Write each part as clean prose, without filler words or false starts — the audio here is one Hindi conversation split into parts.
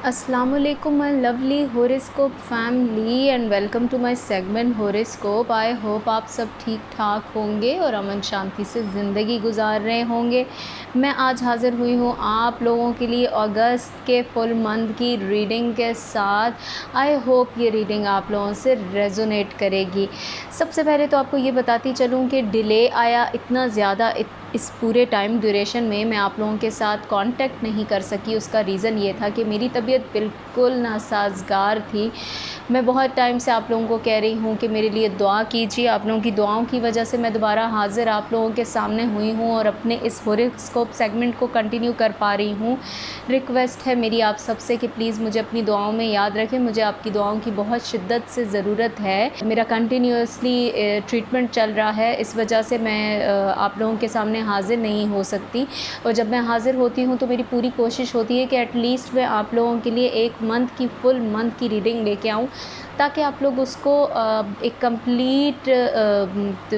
Assalamualaikum my lovely horoscope family and welcome to my segment horoscope। I hope आप सब ठीक ठाक होंगे और अमन शांति से ज़िंदगी गुजार रहे होंगे। मैं आज हाज़िर हुई हूँ आप लोगों के लिए अगस्त के फुल मंथ की रीडिंग के साथ। आई होप ये रीडिंग आप लोगों से रेजोनेट करेगी। सबसे पहले तो आपको ये बताती चलूँ कि डिले आया इतना ज़्यादा इस पूरे टाइम ड्यूरेशन में मैं आप लोगों के साथ कांटेक्ट नहीं कर सकी। उसका रीज़न ये था कि मेरी तबीयत बिल्कुल नासाज़गार थी। मैं बहुत टाइम से आप लोगों को कह रही हूँ कि मेरे लिए दुआ कीजिए। आप लोगों की दुआओं की वजह से मैं दोबारा हाज़िर आप लोगों के सामने हुई हूँ और अपने इस हॉरोस्कोप सेगमेंट को कंटिन्यू कर पा रही हूँ। रिक्वेस्ट है मेरी आप सबसे कि प्लीज़ मुझे अपनी दुआओं में याद रखें। मुझे आपकी दुआओं की बहुत शिद्दत से ज़रूरत है। मेरा कंटिन्यूसली ट्रीटमेंट चल रहा है, इस वजह से मैं आप लोगों के सामने हाज़िर नहीं हो सकती। और जब मैं हाज़िर होती हूँ तो मेरी पूरी कोशिश होती है कि एटलीस्ट मैं आप लोगों के लिए एक मंथ की फुल मंथ की रीडिंग लेके आऊँ, ताकि आप लोग उसको एक कंप्लीट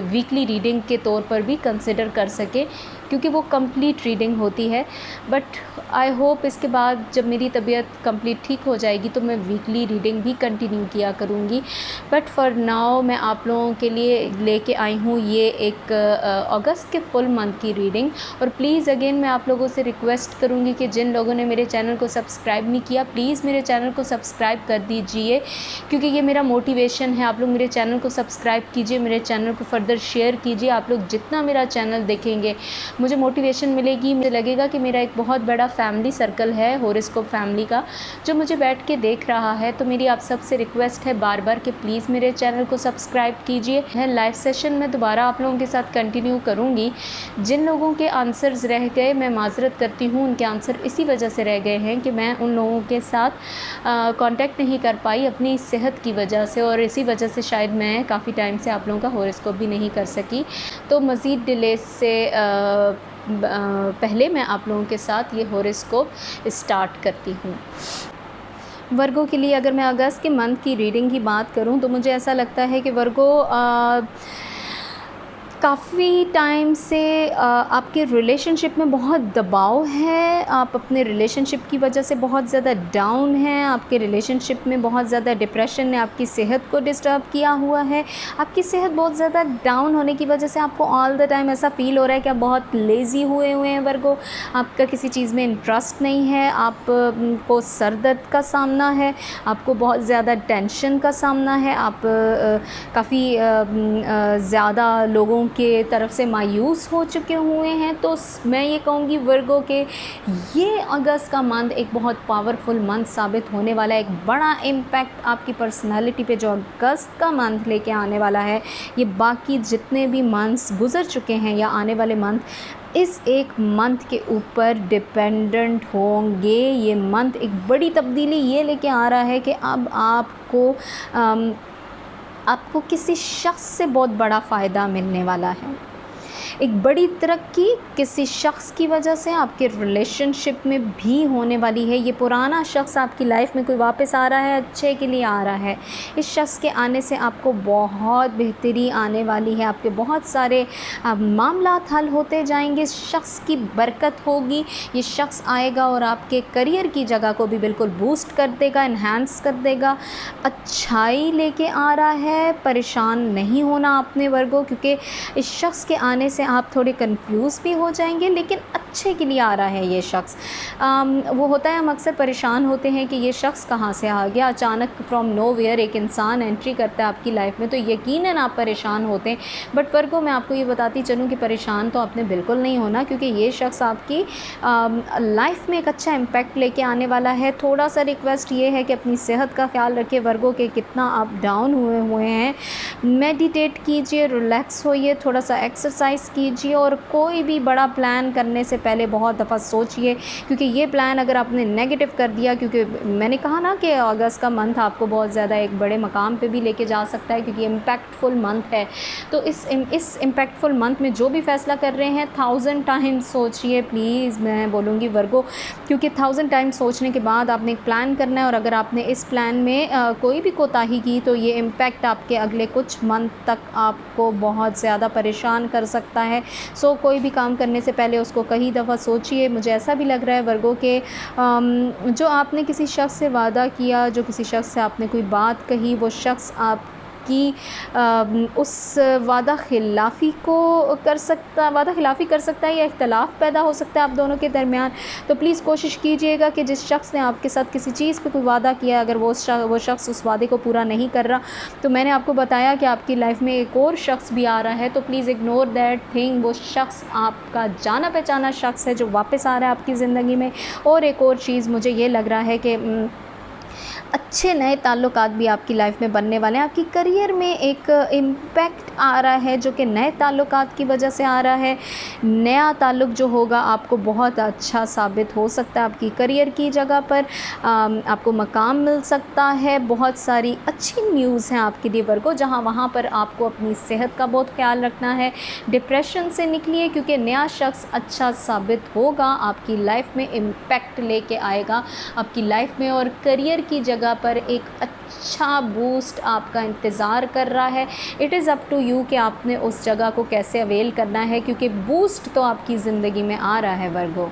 वीकली रीडिंग के तौर पर भी कंसिडर कर सकें, क्योंकि वो कंप्लीट रीडिंग होती है। बट आई होप इसके बाद जब मेरी तबीयत कंप्लीट ठीक हो जाएगी तो मैं वीकली रीडिंग भी कंटिन्यू किया करूँगी। बट फॉर नाउ मैं आप लोगों के लिए लेके आई हूँ ये एक अगस्त के फुल मंथ की रीडिंग। और प्लीज़ अगेन मैं आप लोगों से रिक्वेस्ट करूँगी कि जिन लोगों ने मेरे चैनल को सब्सक्राइब नहीं किया, प्लीज़ मेरे चैनल को सब्सक्राइब कर दीजिए, क्योंकि ये मेरा मोटिवेशन है। आप लोग मेरे चैनल को सब्सक्राइब कीजिए, मेरे चैनल को फर्दर शेयर कीजिए। आप लोग जितना मेरा चैनल देखेंगे मुझे मोटिवेशन मिलेगी। मुझे लगेगा कि मेरा एक बहुत बड़ा फैमिली सर्कल है हॉरोस्कोप फैमिली का, जो मुझे बैठ के देख रहा है। तो मेरी आप सबसे रिक्वेस्ट है बार बार कि प्लीज़ मेरे चैनल को सब्सक्राइब कीजिए। है लाइव सेशन मैं दोबारा आप लोगों के साथ कंटिन्यू करूँगी। जिन लोगों के आंसर्स रह गए मैं माज़रत करती हूँ, उनके आंसर इसी वजह से रह गए हैं कि मैं उन लोगों के साथ कांटेक्ट नहीं कर पाई अपनी सेहत की वजह से, और इसी वजह से शायद मैं काफ़ी टाइम से आप लोगों का हॉरोस्कोप भी नहीं कर सकी। तो मज़ीद डिले से पहले मैं आप लोगों के साथ ये हॉरोस्कोप स्टार्ट करती हूँ। वर्गों के लिए अगर मैं अगस्त के मंथ की रीडिंग की बात करूँ तो मुझे ऐसा लगता है कि वर्गो काफ़ी टाइम से आपके रिलेशनशिप में बहुत दबाव है। आप अपने रिलेशनशिप की वजह से बहुत ज़्यादा डाउन हैं। आपके रिलेशनशिप में बहुत ज़्यादा डिप्रेशन ने आपकी सेहत को डिस्टर्ब किया हुआ है। आपकी सेहत बहुत ज़्यादा डाउन होने की वजह से आपको ऑल द टाइम ऐसा फ़ील हो रहा है कि आप बहुत लेज़ी हुए हैं वर्गो। आपका किसी चीज़ में इंटरेस्ट नहीं है, आप को सर दर्द का सामना है, आपको बहुत ज़्यादा टेंशन का सामना है, आप काफ़ी ज़्यादा लोगों के तरफ से मायूस हो चुके हुए हैं। तो मैं ये कहूँगी वर्गो के ये अगस्त का मंथ एक बहुत पावरफुल मंथ साबित होने वाला है। एक बड़ा इम्पैक्ट आपकी पर्सनालिटी पे जो अगस्त का मंथ लेके आने वाला है, ये बाकी जितने भी मंथ्स गुजर चुके हैं या आने वाले मंथ इस एक मंथ के ऊपर डिपेंडेंट होंगे। ये मंथ एक बड़ी तब्दीली ये लेके आ रहा है कि अब आपको किसी शख्स से बहुत बड़ा फ़ायदा मिलने वाला है। एक बड़ी तरक्की किसी शख्स की वजह से आपके रिलेशनशिप में भी होने वाली है। ये पुराना शख्स आपकी लाइफ में कोई वापस आ रहा है, अच्छे के लिए आ रहा है। इस शख्स के आने से आपको बहुत बेहतरी आने वाली है। आपके बहुत सारे मामलात हल होते जाएंगे। इस शख्स की बरकत होगी। ये शख्स आएगा और आपके करियर की जगह को भी बिल्कुल बूस्ट कर देगा, इन्हांस कर देगा, अच्छाई लेके आ रहा है। परेशान नहीं होना अपने वर्गों, क्योंकि इस शख्स के आने से आप थोड़े कंफ्यूज भी हो जाएंगे, लेकिन अच्छे के लिए आ रहा है ये शख्स। वो होता है हम अक्सर परेशान होते हैं कि ये शख्स कहाँ से आ गया, अचानक फ्रॉम नोवेयर एक इंसान एंट्री करता है आपकी लाइफ में, तो यकीनन आप परेशान होते हैं। बट वर्गो मैं आपको ये बताती चलूँ कि परेशान तो आपने बिल्कुल नहीं होना, क्योंकि ये शख्स आपकी लाइफ में एक अच्छा इम्पैक्ट लेके आने वाला है। थोड़ा सा रिक्वेस्ट ये है कि अपनी सेहत का ख्याल रखिए वर्गो के, कितना आप डाउन हुए हैं। मेडिटेट कीजिए, रिलैक्स होइए, थोड़ा सा एक्सरसाइज कीजिए, और कोई भी बड़ा प्लान करने से पहले बहुत दफ़ा सोचिए, क्योंकि ये प्लान अगर आपने नेगेटिव कर दिया, क्योंकि मैंने कहा ना कि अगस्त का मंथ आपको बहुत ज़्यादा एक बड़े मकाम पे भी लेके जा सकता है, क्योंकि इम्पैक्टफुल मंथ है। तो इस इम्पैक्टफुल मंथ में जो भी फ़ैसला कर रहे हैं 1000 टाइम्स सोचिए प्लीज़, मैं बोलूँगी वर्गो, क्योंकि 1000 टाइम्स सोचने के बाद आपने एक प्लान करना है। और अगर आपने इस प्लान में कोई भी कोताही की तो ये इम्पैक्ट आपके अगले कुछ मंथ तक आपको बहुत ज़्यादा परेशान कर सकता है। सो कोई भी काम करने से पहले उसको कहीं कई दफ़ा सोचिए। मुझे ऐसा भी लग रहा है वर्गो के जो आपने किसी शख़्स से वादा किया, जो किसी शख़्स से आपने कोई बात कही, वो शख़्स आपकी उस वादा ख़िलाफ़ी कर सकता है या इख्तलाफ पैदा हो सकता है आप दोनों के दरमियान। तो प्लीज़ कोशिश कीजिएगा कि जिस शख़्स ने आपके साथ किसी चीज़ पे कोई वादा किया, अगर वो शख़्स उस वादे को पूरा नहीं कर रहा, तो मैंने आपको बताया कि आपकी लाइफ में एक और शख़्स भी आ रहा है, तो प्लीज़ इग्नोर दैट थिंग। वो शख़्स आपका जाना पहचाना शख़्स है जो वापस आ रहा है आपकी ज़िंदगी में। और एक और चीज़ मुझे ये लग रहा है कि अच्छे नए ताल्लुकात भी आपकी लाइफ में बनने वाले हैं। आपकी करियर में एक इम्पैक्ट आ रहा है जो कि नए ताल्लुकात की वजह से आ रहा है। नया ताल्लुक जो होगा आपको बहुत अच्छा साबित हो सकता है आपकी करियर की जगह पर। आपको मकाम मिल सकता है। बहुत सारी अच्छी न्यूज़ हैं आपके लिए वर्गो, जहाँ वहाँ पर आपको अपनी सेहत का बहुत ख्याल रखना है। डिप्रेशन से निकलिए क्योंकि नया शख़्स अच्छा साबित होगा, आपकी लाइफ में इम्पैक्ट लेके आएगा आपकी लाइफ में, और करियर की जगह पर एक अच्छा बूस्ट आपका इंतज़ार कर रहा है। It is up to you कि आपने उस जगह को कैसे अवेल करना है, क्योंकि बूस्ट तो आपकी ज़िंदगी में आ रहा है वर्गो।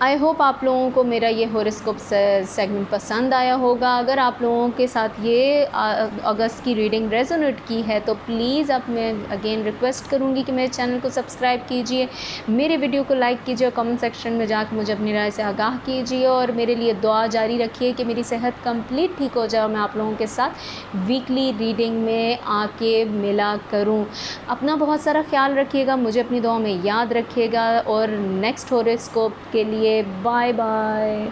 आई होप आप लोगों को मेरा ये हॉरोस्कोप सेगमेंट पसंद आया होगा। अगर आप लोगों के साथ ये अगस्त की रीडिंग रेजोनेट की है तो प्लीज़ अब मैं अगेन रिक्वेस्ट करूँगी कि मेरे चैनल को सब्सक्राइब कीजिए, मेरे वीडियो को लाइक कीजिए और कमेंट सेक्शन में जाकर मुझे अपनी राय से आगाह कीजिए, और मेरे लिए दुआ जारी रखिए कि मेरी सेहत कंप्लीट ठीक हो जाए और मैं आप लोगों के साथ वीकली रीडिंग में आके मिला करूँ। अपना बहुत सारा ख्याल रखिएगा, मुझे अपनी दुआ में याद रखिएगा, और नेक्स्ट हॉरोस्कोप के लिए बाय बाय।